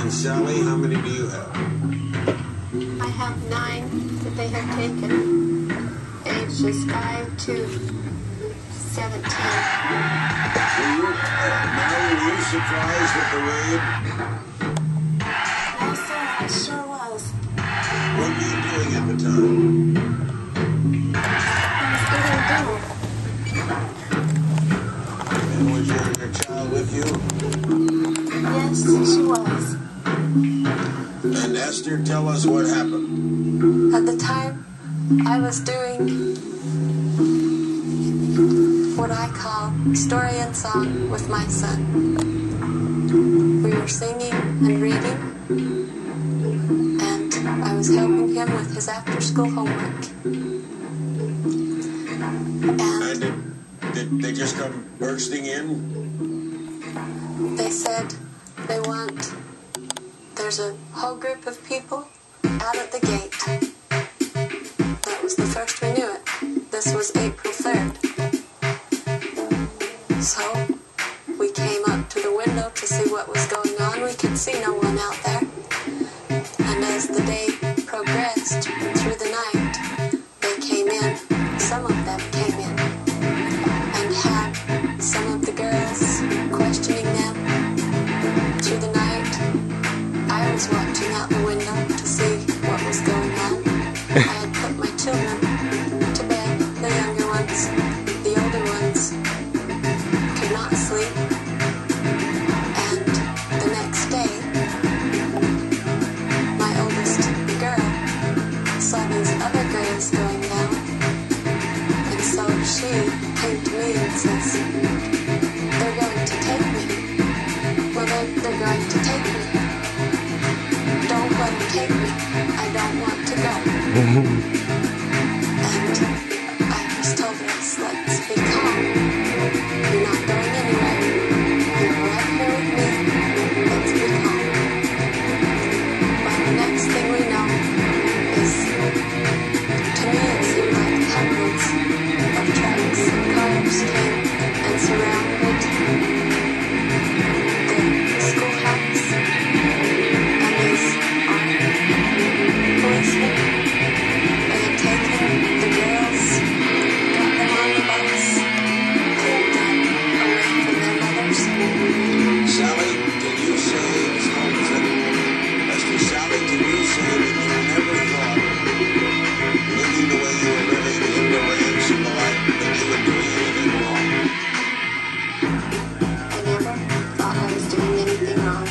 And Sally, how many do you have? I have 9 that they have taken, ages 5 to 17. Mary, were you surprised at the raid? Yes, sir, I sure was. What were you doing at the time? I was eating dinner. And was your child with you? Yes, she was. And Esther, tell us what happened. At the time, I was doing what I call story and song with my son. We were singing and reading, and I was helping him with his after-school homework. And did they just come bursting in? They said there's a whole group of people out at the gate. That was the first we knew it. This was April 3rd. So we came up to the window to see what was going on. We could see no one out there. And as the day progressed through the night, they came in. Some of them came in and had some of the girls questioning them through the night. I was watching out the window to see what was going on. I had put my children to bed, the younger ones. The older ones could not sleep. And the next day, my oldest girl saw these other girls going down. And so she came to me and says, "They're going to take me. Well, they're going to take me. Don't let them take me. I don't want to go." And I just told her, "Let's be calm. You're not going anywhere. You're right here with me. Let's be calm." But the next thing we know is, to me it seemed like hundreds of trucks and cars came and surrounded the schoolhouse. And these armed policemen, they had taken the girls, got them on the bus, pulled them away from their mothers. Sally, did you say, Esther, Sally, did you say that you never thought, living the way you were living in the ranch and the like, that you were doing anything wrong? I never thought I was doing anything wrong.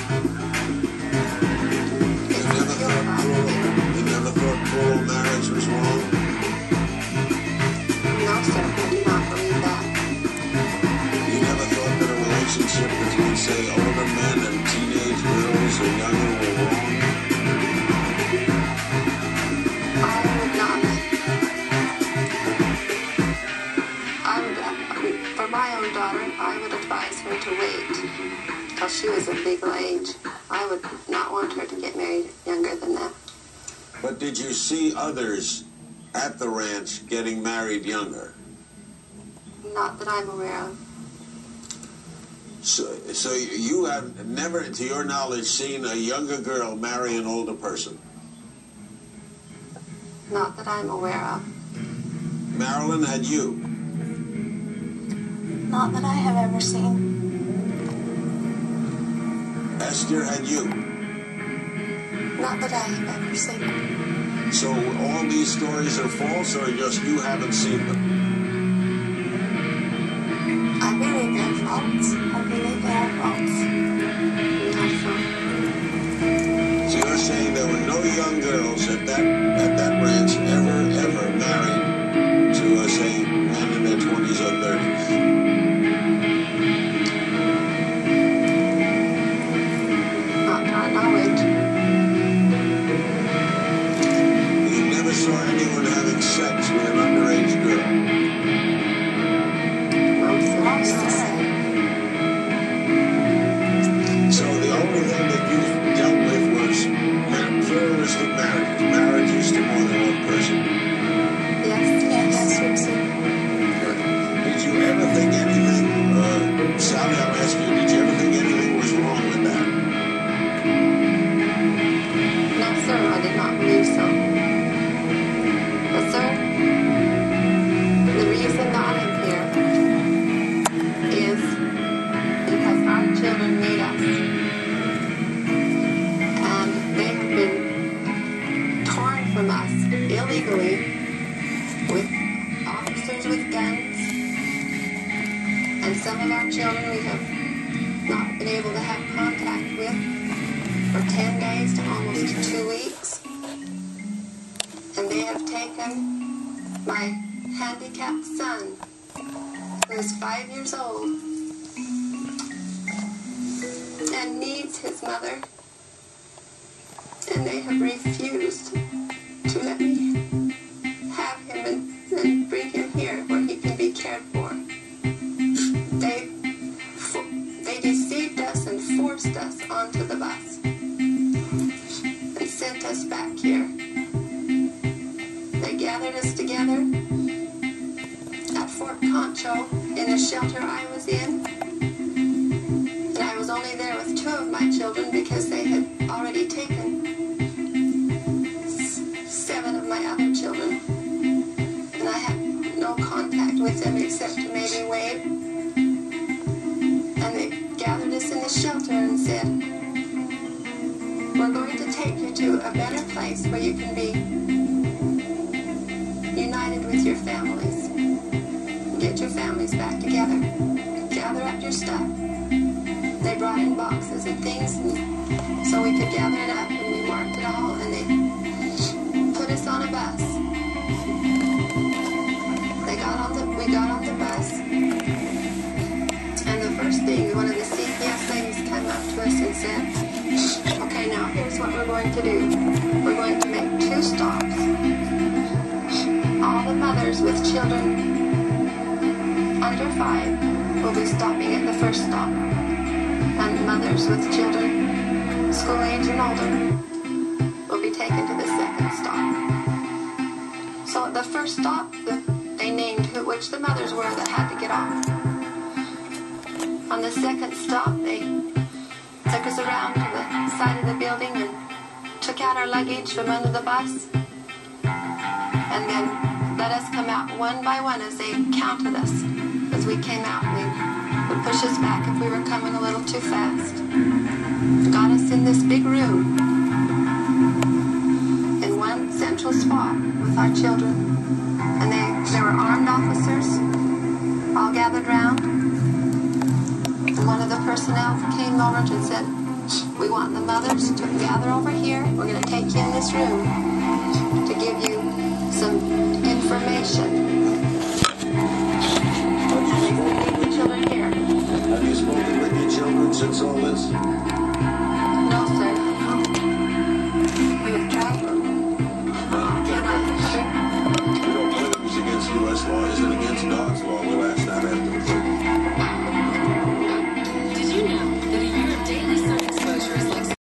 You never thought plural marriage was wrong? No, sir, I do not believe that. You never thought that a relationship between, say, older men and teenage girls or younger were wrong? For my own daughter, I would advise her to wait till she was of legal age. I would not want her to get married younger than that. But did you see others at the ranch getting married younger? Not that I'm aware of. So you have never, to your knowledge, seen a younger girl marry an older person? Not that I'm aware of. Marilyn, had you? Not that I have ever seen. Esther, had you? Not that I have ever seen. So all these stories are false, or just you haven't seen them? I believe they're false. I believe they are false. Not so. So you're saying there were no young girls at that ranch ever married to, say, men in their 20s or 30s? Not to our knowledge. You never saw anyone having sex with an underage girl? No, sir, I was to say. So the only thing that you dealt with was pluralistic marriages of our children we have not been able to have contact with for 10 days to almost 2 weeks. And they have taken my handicapped son, who is 5 years old, and needs his mother. And they have refused to let me have him and bring him here where he can be cared for. They deceived us and forced us onto the bus and sent us back here. They gathered us together at Fort Concho in a shelter I was in. And I was only there with 2 of my children because they had already taken 7 of my other children. And I had no contact with them except to maybe wave. And they gathered us in the shelter and said, we're going to take you to a better place where you can be united with your families. Get your families back together. Gather up your stuff. They brought in boxes and things so we could gather it up, and we marked it all, and they put us on a bus. We got on the bus, and the first thing, one of the CPS ladies came up to us and said, okay, now here's what we're going to do. We're going to make 2 stops. All the mothers with children under 5 will be stopping at the first stop. And mothers with children school age and older will be taken to the second stop. So at the first stop, they named which the mothers were that had to get off. On the second stop, they took us around to the side of the building and took out our luggage from under the bus. And then let us come out one by one as they counted us. As we came out, they would push us back if we were coming a little too fast. Got us in this big room in one central spot with our children. And there were armed officers all gathered round. And one of the personnel came over and said, we want the mothers to gather over here. We're going to take you in this room to give you some information. Children here. Have you spoken with your children since all this? No, sir. We have traveled. We don't believe it was against U.S. law. Is it against God's law? We'll ask that after the 3rd